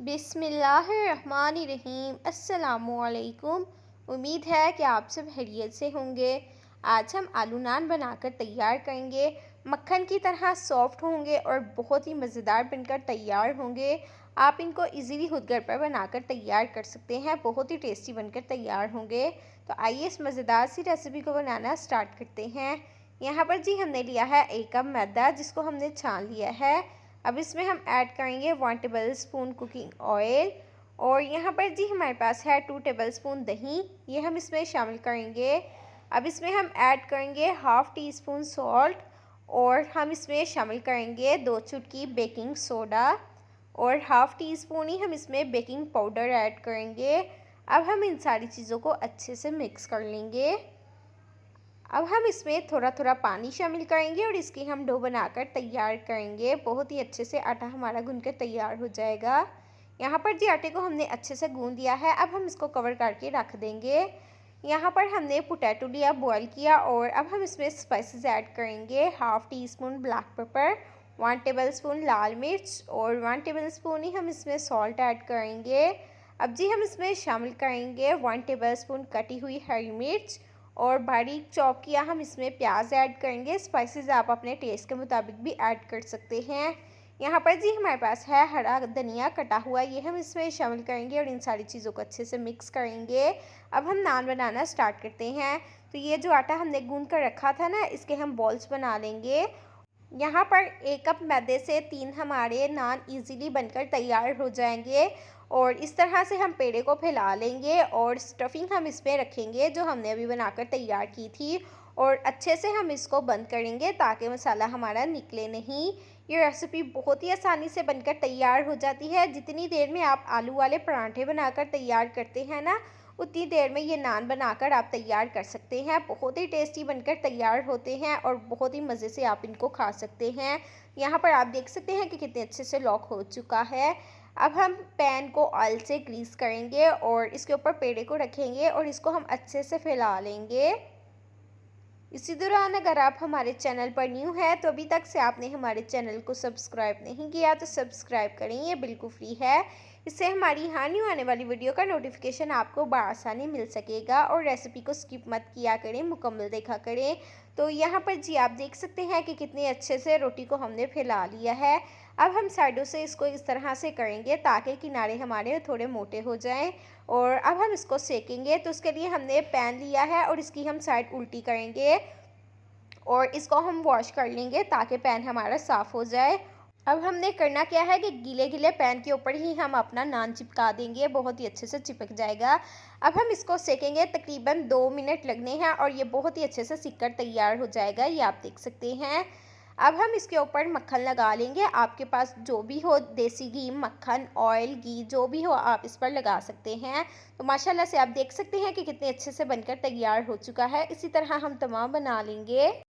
बिस्मिल्लाहिर्रहमानिर्रहीम। अस्सलामुअलैकुम। उम्मीद है कि आप सब खैरियत से होंगे। आज हम आलू नान बनाकर तैयार करेंगे। मक्खन की तरह सॉफ्ट होंगे और बहुत ही मज़ेदार बनकर तैयार होंगे। आप इनको इजीली खुद घर पर बनाकर तैयार कर सकते हैं, बहुत ही टेस्टी बनकर तैयार होंगे। तो आइए इस मज़ेदार सी रेसिपी को बनाना स्टार्ट करते हैं। यहाँ पर जी हमने लिया है 1 कप मैदा, जिसको हमने छान लिया है। अब इसमें हम ऐड करेंगे 1 टेबल स्पून कुकिंग ऑयल, और यहाँ पर जी हमारे पास है 2 टेबल स्पून दही, ये हम इसमें शामिल करेंगे। अब इसमें हम ऐड करेंगे हाफ़ टी स्पून सॉल्ट, और हम इसमें शामिल करेंगे 2 चुटकी बेकिंग सोडा, और हाफ़ टी स्पून ही हम इसमें बेकिंग पाउडर ऐड करेंगे। अब हम इन सारी चीज़ों को अच्छे से मिक्स कर लेंगे। अब हम इसमें थोड़ा थोड़ा पानी शामिल करेंगे और इसकी हम डो बनाकर तैयार करेंगे। बहुत ही अच्छे से आटा हमारा गूंथकर तैयार हो जाएगा। यहाँ पर जी आटे को हमने अच्छे से गूंद लिया है। अब हम इसको कवर करके रख देंगे। यहाँ पर हमने पोटैटो लिया, बॉईल किया, और अब हम इसमें स्पाइसेस ऐड करेंगे। Half teaspoon black pepper, 1 tablespoon लाल मिर्च, और 1 टेबल स्पून ही हम इसमें सॉल्ट ऐड करेंगे। अब जी हम इसमें शामिल करेंगे 1 टेबल स्पून कटी हुई हरी मिर्च, और बारीक चॉप किया हम इसमें प्याज ऐड करेंगे। स्पाइसेस आप अपने टेस्ट के मुताबिक भी ऐड कर सकते हैं। यहाँ पर जी हमारे पास है हरा धनिया कटा हुआ, ये हम इसमें शामिल करेंगे और इन सारी चीज़ों को अच्छे से मिक्स करेंगे। अब हम नान बनाना स्टार्ट करते हैं। तो ये जो आटा हमने गूंद कर रखा था ना, इसके हम बॉल्स बना लेंगे। यहाँ पर 1 कप मैदे से 3 हमारे नान इजीली बनकर तैयार हो जाएंगे। और इस तरह से हम पेड़े को फैला लेंगे और स्टफिंग हम इसमें रखेंगे जो हमने अभी बनाकर तैयार की थी, और अच्छे से हम इसको बंद करेंगे ताकि मसाला हमारा निकले नहीं। ये रेसिपी बहुत ही आसानी से बनकर तैयार हो जाती है। जितनी देर में आप आलू वाले पराठे बनाकर तैयार करते हैं ना, उतनी देर में ये नान बनाकर आप तैयार कर सकते हैं। बहुत ही टेस्टी बनकर तैयार होते हैं और बहुत ही मज़े से आप इनको खा सकते हैं। यहाँ पर आप देख सकते हैं कि कितने अच्छे से लॉक हो चुका है। अब हम पैन को ऑयल से ग्रीस करेंगे और इसके ऊपर पेड़े को रखेंगे और इसको हम अच्छे से फैला लेंगे। इसी दौरान अगर आप हमारे चैनल पर न्यू है तो अभी तक से आपने हमारे चैनल को सब्सक्राइब नहीं किया तो सब्सक्राइब करें, ये बिल्कुल फ्री है। इससे हमारी हर न्यू आने वाली वीडियो का नोटिफिकेशन आपको बआसानी मिल सकेगा। और रेसिपी को स्किप मत किया करें, मुकम्मल देखा करें। तो यहाँ पर जी आप देख सकते हैं कि कितने अच्छे से रोटी को हमने फैला लिया है। अब हम साइडों से इसको इस तरह से करेंगे ताकि किनारे हमारे थोड़े मोटे हो जाएं। और अब हम इसको सेकेंगे। तो उसके लिए हमने पैन लिया है और इसकी हम साइड उल्टी करेंगे और इसको हम वॉश कर लेंगे ताकि पैन हमारा साफ़ हो जाए। अब हमने करना क्या है कि गीले गीले पैन के ऊपर ही हम अपना नान चिपका देंगे, बहुत ही अच्छे से चिपक जाएगा। अब हम इसको सेकेंगे, तकरीबन 2 मिनट लगने हैं और ये बहुत ही अच्छे से सिक कर तैयार हो जाएगा, ये आप देख सकते हैं। अब हम इसके ऊपर मक्खन लगा लेंगे। आपके पास जो भी हो, देसी घी, मक्खन, ऑयल, घी जो भी हो आप इस पर लगा सकते हैं। तो माशाल्लाह से आप देख सकते हैं कि कितने अच्छे से बनकर तैयार हो चुका है। इसी तरह हम तमाम बना लेंगे।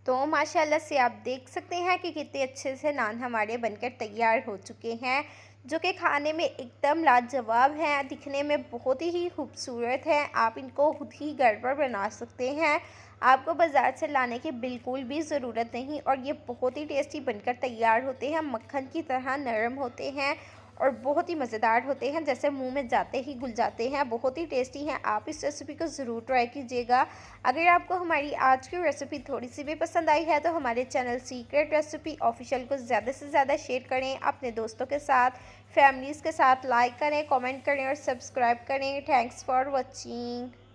तो माशाल्लाह से आप देख सकते हैं कि कितने अच्छे से नान हमारे बनकर तैयार हो चुके हैं, जो कि खाने में एकदम लाजवाब हैं, दिखने में बहुत ही खूबसूरत हैं। आप इनको खुद ही घर पर बना सकते हैं, आपको बाज़ार से लाने की बिल्कुल भी ज़रूरत नहीं। और ये बहुत ही टेस्टी बनकर तैयार होते हैं, मक्खन की तरह नरम होते हैं और बहुत ही मज़ेदार होते हैं, जैसे मुंह में जाते ही घुल जाते हैं। बहुत ही टेस्टी हैं। आप इस रेसिपी को ज़रूर ट्राई कीजिएगा। अगर आपको हमारी आज की रेसिपी थोड़ी सी भी पसंद आई है तो हमारे चैनल सीक्रेट रेसिपी ऑफिशियल को ज़्यादा से ज़्यादा शेयर करें अपने दोस्तों के साथ, फैमिलीज़ के साथ, लाइक करें, कमेंट करें और सब्सक्राइब करें। Thanks for watching.